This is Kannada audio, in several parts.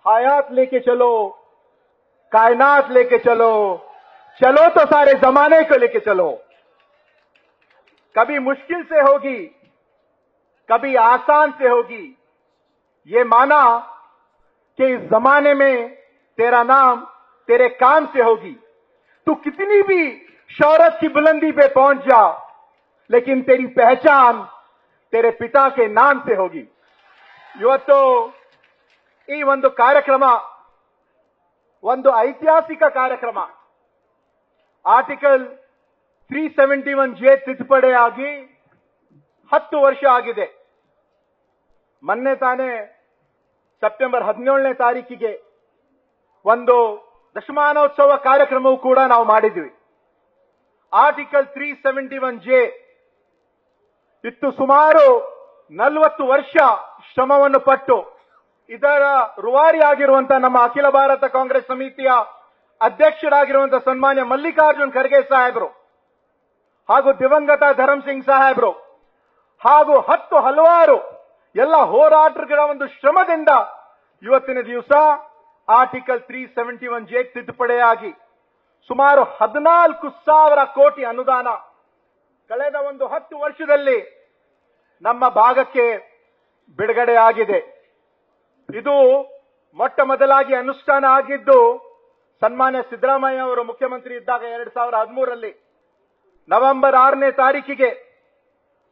हयात लेके चलो, कायनात लेके चलो, चलो तो सारे जमाने को लेके चलो। कभी मुश्किल से होगी, कभी आसान से होगी, ये माना कि इस जमाने में तेरा नाम तेरे काम से होगी। तू कितनी भी शौहरत की बुलंदी पे पहुंच जा, लेकिन तेरी पहचान तेरे पिता के नाम से होगी। ಇವತ್ತು ಈ ಒಂದು ಕಾರ್ಯಕ್ರಮ ಒಂದು ಐತಿಹಾಸಿಕ ಕಾರ್ಯಕ್ರಮ। ಆರ್ಟಿಕಲ್ 371J ತಿದ್ದುಪಡಿಯಾಗಿ 10 ವರ್ಷ ಆಗಿದೆ। ಮೊನ್ನೆ ತಾನೇ ಸೆಪ್ಟೆಂಬರ್ 17ನೇ ತಾರೀಕಿಗೆ ಒಂದು ದಶಮಾನೋತ್ಸವ ಕಾರ್ಯಕ್ರಮವೂ ಕೂಡ ನಾವು ಮಾಡಿದ್ವಿ। ಆರ್ಟಿಕಲ್ 371J ಇತ್ತು ಸುಮಾರು 40 ವರ್ಷ ಶ್ರಮವನ್ನು ಪಟ್ಟು ಇದರ ರೂವಾರಿಯಾಗಿರುವಂತಹ ನಮ್ಮ ಅಖಿಲ ಭಾರತ ಕಾಂಗ್ರೆಸ್ ಸಮಿತಿಯ ಅಧ್ಯಕ್ಷರಾಗಿರುವಂತಹ ಸನ್ಮಾನ್ಯ ಮಲ್ಲಿಕಾರ್ಜುನ್ ಖರ್ಗೆ ಸಾಹೇಬರು ಹಾಗೂ ದಿವಂಗತ ಧರಮ್ ಸಿಂಗ್ ಸಾಹೇಬರು ಹಾಗೂ ಹಲವಾರು ಎಲ್ಲ ಹೋರಾಟಗಳ ಒಂದು ಶ್ರಮದಿಂದ ಇವತ್ತಿನ ದಿವಸ ಆರ್ಟಿಕಲ್ 371J ತಿದ್ದುಪಡಿಯಾಗಿ ಸುಮಾರು 14,000 ಕೋಟಿ ಅನುದಾನ ಕಳೆದ ಒಂದು 10 ವರ್ಷದಲ್ಲಿ ನಮ್ಮ ಭಾಗಕ್ಕೆ ಬಿಡುಗಡೆಯಾಗಿದೆ। ಇದು ಮೊಟ್ಟ ಮೊದಲಾಗಿ ಅನುಷ್ಠಾನ ಆಗಿದ್ದು ಸನ್ಮಾನ್ಯ ಸಿದ್ದರಾಮಯ್ಯ ಅವರು ಮುಖ್ಯಮಂತ್ರಿ ಇದ್ದಾಗ 2013ರಲ್ಲಿ ನವೆಂಬರ್ 6ನೇ ತಾರೀಕಿಗೆ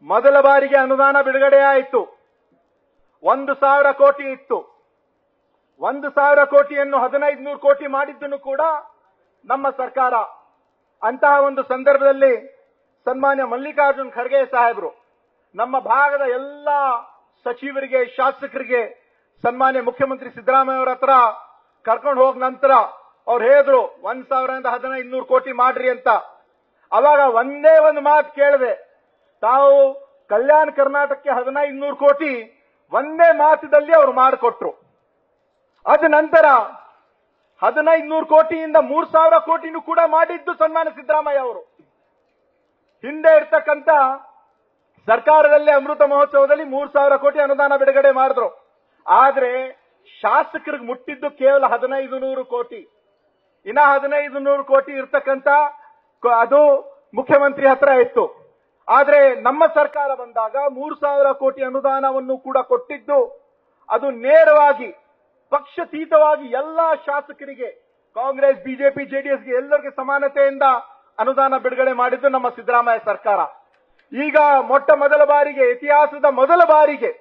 ಮೊದಲ ಬಾರಿಗೆ ಅನುದಾನ ಬಿಡುಗಡೆಯಾಯಿತು। 1,000 ಕೋಟಿ ಇತ್ತು। 1,000 ಕೋಟಿಯನ್ನು 1,500 ಕೋಟಿ ಮಾಡಿದ್ದನ್ನು ಕೂಡ ನಮ್ಮ ಸರ್ಕಾರ। ಅಂತಹ ಒಂದು ಸಂದರ್ಭದಲ್ಲಿ ಸನ್ಮಾನ್ಯ ಮಲ್ಲಿಕಾರ್ಜುನ್ ಖರ್ಗೆ ಸಾಹೇಬರು ನಮ್ಮ ಭಾಗದ ಎಲ್ಲ ಸಚಿವರಿಗೆ, ಶಾಸಕರಿಗೆ ಸನ್ಮಾನ್ಯ ಮುಖ್ಯಮಂತ್ರಿ ಸಿದ್ದರಾಮಯ್ಯ ಅವರ ಹತ್ರ ಕರ್ಕೊಂಡು ಹೋದ ನಂತರ ಅವ್ರು ಹೇಳಿದ್ರು 1,000ರಿಂದ 1,500 ಕೋಟಿ ಮಾಡ್ರಿ ಅಂತ। ಅವಾಗ ಒಂದೇ ಒಂದು ಮಾತು ಕೇಳಿದೆ, ತಾವು ಕಲ್ಯಾಣ ಕರ್ನಾಟಕಕ್ಕೆ 1,500 ಕೋಟಿ ಒಂದೇ ಮಾಸದಲ್ಲಿ ಅವರು ಮಾಡಿಕೊಟ್ರು। ಅದ ನಂತರ 1,500 ಕೋಟಿಯಿಂದ 3,000 ಕೋಟಿನೂ ಕೂಡ ಮಾಡಿದ್ದು ಸನ್ಮಾನ್ಯ ಸಿದ್ದರಾಮಯ್ಯ ಅವರು। ಹಿಂದೆ ಇರ್ತಕ್ಕಂಥ ಸರ್ಕಾರದಲ್ಲಿ ಅಮೃತ ಮಹೋತ್ಸವದಲ್ಲಿ 3,000 ಕೋಟಿ ಅನುದಾನ ಬಿಡುಗಡೆ ಮಾಡಿದ್ರು। ಆದ್ರೆ ಶಾಸಕರಿಗೆ ಮುಟ್ಟಿದ್ದು ಕೇವಲ 1,500 ಕೋಟಿ। ಇನ್ನ 1,500 ಕೋಟಿ ಇರ್ತಕ್ಕಂಥ ಅದು ಮುಖ್ಯಮಂತ್ರಿ ಹತ್ರ ಇತ್ತು। ಆದ್ರೆ ನಮ್ಮ ಸರ್ಕಾರ ಬಂದಾಗ 3,000 ಕೋಟಿ ಅನುದಾನವನ್ನು ಕೂಡ ಕೊಟ್ಟಿದ್ದು ಅದು ನೇರವಾಗಿ ಪಕ್ಷಾತೀತವಾಗಿ ಎಲ್ಲಾ ಶಾಸಕರಿಗೆ, ಕಾಂಗ್ರೆಸ್, ಬಿಜೆಪಿ, ಜೆಡಿಎಸ್ಗೆ ಎಲ್ಲರಿಗೆ ಸಮಾನತೆಯಿಂದ ಅನುದಾನ ಬಿಡುಗಡೆ ಮಾಡಿದ್ದು ನಮ್ಮ ಸಿದ್ದರಾಮಯ್ಯ ಸರ್ಕಾರ। ಈಗ ಮೊಟ್ಟ ಮೊದಲ ಬಾರಿಗೆ, ಇತಿಹಾಸದ ಮೊದಲ ಬಾರಿಗೆ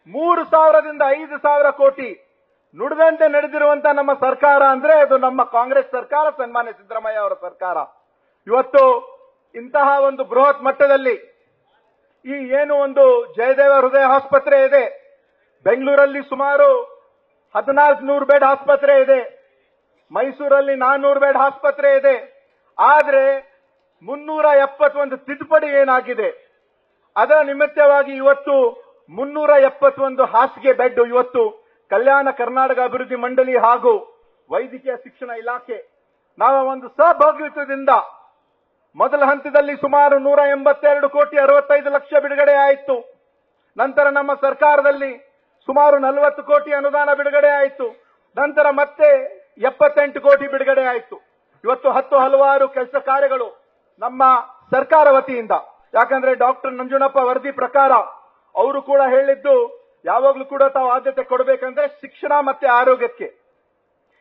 3,000ದಿಂದ 5,000 ಕೋಟಿ ನುಡಿದಂತೆ ನಡೆದಿರುವಂತಹ ನಮ್ಮ ಸರ್ಕಾರ ಅಂದ್ರೆ ಅದು ನಮ್ಮ ಕಾಂಗ್ರೆಸ್ ಸರ್ಕಾರ, ಸನ್ಮಾನ್ಯ ಸಿದ್ದರಾಮಯ್ಯ ಅವರ ಸರ್ಕಾರ। ಇವತ್ತು ಇಂತಹ ಒಂದು ಬೃಹತ್ ಮಟ್ಟದಲ್ಲಿ ಈ ಏನು ಒಂದು ಜಯದೇವ ಹೃದಯ ಆಸ್ಪತ್ರೆ ಇದೆ, ಬೆಂಗಳೂರಲ್ಲಿ ಸುಮಾರು 1,400 ಬೆಡ್ ಆಸ್ಪತ್ರೆ ಇದೆ, ಮೈಸೂರಲ್ಲಿ 400 ಬೆಡ್ ಆಸ್ಪತ್ರೆ ಇದೆ। ಆದ್ರೆ 371 ತಿದ್ದುಪಡಿ ಏನಾಗಿದೆ, ಅದರ ನಿಮಿತ್ತವಾಗಿ ಇವತ್ತು 371 ಹಾಸಿಗೆ ಬೆಡ್ ಇವತ್ತು ಕಲ್ಯಾಣ ಕರ್ನಾಟಕ ಅಭಿವೃದ್ಧಿ ಮಂಡಳಿ ಹಾಗೂ ವೈದ್ಯಕೀಯ ಶಿಕ್ಷಣ ಇಲಾಖೆ ನಾವು ಒಂದು ಸಹಭಾಗಿತ್ವದಿಂದ ಮೊದಲ ಹಂತದಲ್ಲಿ ಸುಮಾರು 182 ಕೋಟಿ 65 ಲಕ್ಷ ಬಿಡುಗಡೆ ಆಯಿತು। ನಂತರ ನಮ್ಮ ಸರ್ಕಾರದಲ್ಲಿ ಸುಮಾರು 40 ಕೋಟಿ ಅನುದಾನ ಬಿಡುಗಡೆ ಆಯಿತು। ನಂತರ ಮತ್ತೆ 78 ಕೋಟಿ ಬಿಡುಗಡೆ ಆಯಿತು। ಇವತ್ತು ಹಲವಾರು ಕೆಲಸ ಕಾರ್ಯಗಳು ನಮ್ಮ ಸರ್ಕಾರ ವತಿಯಿಂದ, ಯಾಕಂದ್ರೆ ಡಾಕ್ಟರ್ ನಂಜುಂಡಪ್ಪ ವರದಿ ಪ್ರಕಾರ ಅವರು ಕೂಡ ಹೇಳಿದ್ದು ಯಾವಾಗಲೂ ಕೂಡ ತಾವು ಆದ್ಯತೆ ಕೊಡಬೇಕಂದ್ರೆ ಶಿಕ್ಷಣ ಮತ್ತೆ ಆರೋಗ್ಯಕ್ಕೆ।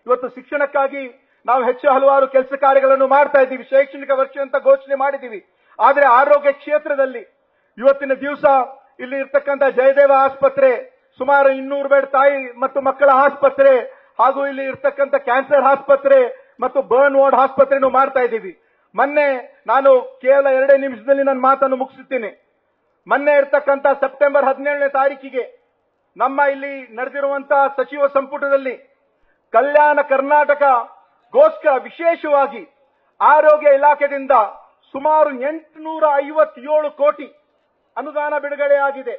ಇವತ್ತು ಶಿಕ್ಷಣಕ್ಕಾಗಿ ನಾವು ಹಲವಾರು ಕೆಲಸ ಕಾರ್ಯಗಳನ್ನು ಮಾಡ್ತಾ ಇದ್ದೀವಿ, ಶೈಕ್ಷಣಿಕ ವರ್ಷ ಅಂತ ಘೋಷಣೆ ಮಾಡಿದ್ದೀವಿ। ಆದ್ರೆ ಆರೋಗ್ಯ ಕ್ಷೇತ್ರದಲ್ಲಿ ಇವತ್ತಿನ ದಿವಸ ಇಲ್ಲಿ ಇರ್ತಕ್ಕಂಥ ಜಯದೇವ ಆಸ್ಪತ್ರೆ, ಸುಮಾರು 200 ಬೆಡ್ ತಾಯಿ ಮತ್ತು ಮಕ್ಕಳ ಆಸ್ಪತ್ರೆ ಹಾಗೂ ಇಲ್ಲಿ ಇರ್ತಕ್ಕಂಥ ಕ್ಯಾನ್ಸರ್ ಆಸ್ಪತ್ರೆ ಮತ್ತು ಬರ್ನ್ ವಾರ್ಡ್ ಆಸ್ಪತ್ರೆಯನ್ನು ಮಾಡ್ತಾ ಇದ್ದೀವಿ। ಮೊನ್ನೆ ನಾನು ಕೇವಲ 2 ನಿಮಿಷದಲ್ಲಿ ನನ್ನ ಮಾತನ್ನು ಮುಗಿಸುತ್ತೇನೆ। ಮೊನ್ನೆ ಇರ್ತಕ್ಕಂಥ ಸೆಪ್ಟೆಂಬರ್ 17ನೇ ತಾರೀಕಿಗೆ ನಮ್ಮ ಇಲ್ಲಿ ನಡೆದಿರುವಂತಹ ಸಚಿವ ಸಂಪುಟದಲ್ಲಿ ಕಲ್ಯಾಣ ಕರ್ನಾಟಕಗೋಸ್ಕರ ವಿಶೇಷವಾಗಿ ಆರೋಗ್ಯ ಇಲಾಖೆಯಿಂದ ಸುಮಾರು 857 ಕೋಟಿ ಅನುದಾನ ಬಿಡುಗಡೆಯಾಗಿದೆ।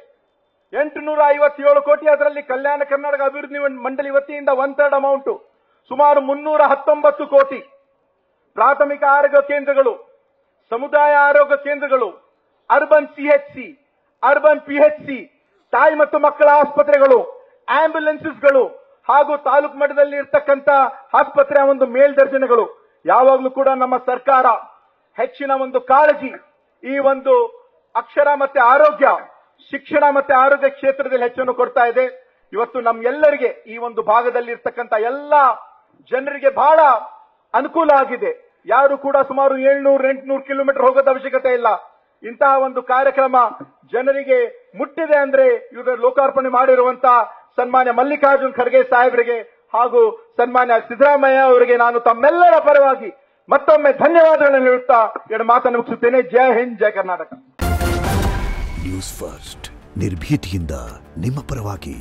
857 ಕೋಟಿ, ಅದರಲ್ಲಿ ಕಲ್ಯಾಣ ಕರ್ನಾಟಕ ಅಭಿವೃದ್ಧಿ ಮಂಡಳಿ ವತಿಯಿಂದ 1/3 ಅಮೌಂಟ್ ಸುಮಾರು 319 ಕೋಟಿ ಪ್ರಾಥಮಿಕ ಆರೋಗ್ಯ ಕೇಂದ್ರಗಳು, ಸಮುದಾಯ ಆರೋಗ್ಯ ಕೇಂದ್ರಗಳು, ಅರ್ಬನ್ ಸಿಎಚ್ಸಿ, ಅರ್ಬನ್ ಪಿಎಚ್ಸಿ, ತಾಯಿ ಮತ್ತು ಮಕ್ಕಳ ಆಸ್ಪತ್ರೆಗಳು, ಆಂಬ್ಯುಲೆನ್ಸಸ್ಗಳು ಹಾಗೂ ತಾಲೂಕು ಮಟ್ಟದಲ್ಲಿ ಇರ್ತಕ್ಕಂಥ ಆಸ್ಪತ್ರೆಯ ಒಂದು ಮೇಲ್ದರ್ಜನೆಗಳು ಯಾವಾಗಲೂ ಕೂಡ ನಮ್ಮ ಸರ್ಕಾರ ಹೆಚ್ಚಿನ ಒಂದು ಕಾಳಜಿ ಈ ಒಂದು ಅಕ್ಷರ ಮತ್ತೆ ಆರೋಗ್ಯ, ಶಿಕ್ಷಣ ಮತ್ತೆ ಆರೋಗ್ಯ ಕ್ಷೇತ್ರದಲ್ಲಿ ಹೆಚ್ಚನ್ನು ಕೊಡ್ತಾ ಇದೆ. ಇವತ್ತು ನಮ್ಮೆಲ್ಲರಿಗೆ ಈ ಒಂದು ಭಾಗದಲ್ಲಿ ಇರ್ತಕ್ಕಂಥ ಎಲ್ಲ ಜನರಿಗೆ ಬಹಳ ಅನುಕೂಲ ಆಗಿದೆ. ಯಾರು ಕೂಡ ಸುಮಾರು 700-800 ಕಿಲೋಮೀಟರ್ ಹೋಗೋದ ಅವಶ್ಯಕತೆ ಇಲ್ಲ. ಇಂತಹ ಒಂದು ಕಾರ್ಯಕ್ರಮ ಜನರಿಗೆ ಮುಟ್ಟಿದೆ ಅಂದ್ರೆ ಇವರು ಲೋಕಾರ್ಪಣೆ ಮಾಡಿರುವಂತ ಸನ್ಮಾನ್ಯ ಮಲ್ಲಿಕಾರ್ಜುನ್ ಖರ್ಗೆ ಸಾಹೇಬರಿಗೆ ಹಾಗೂ ಸನ್ಮಾನ್ಯ ಸಿದ್ದರಾಮಯ್ಯ ಅವರಿಗೆ ನಾನು ತಮ್ಮೆಲ್ಲರ ಪರವಾಗಿ ಮತ್ತೊಮ್ಮೆ ಧನ್ಯವಾದಗಳನ್ನು ಹೇಳುತ್ತಾ ಎರಡು ಮಾತನ್ನು ಮುಗಿಸುತ್ತೇನೆ. ಜೈ ಹಿಂದ್, ಜೈ ಕರ್ನಾಟಕ. ನ್ಯೂಸ್ ಫಸ್ಟ್ ನಿರ್ಭೀತಿಯಿಂದ ನಿಮ್ಮ ಪರವಾಗಿ.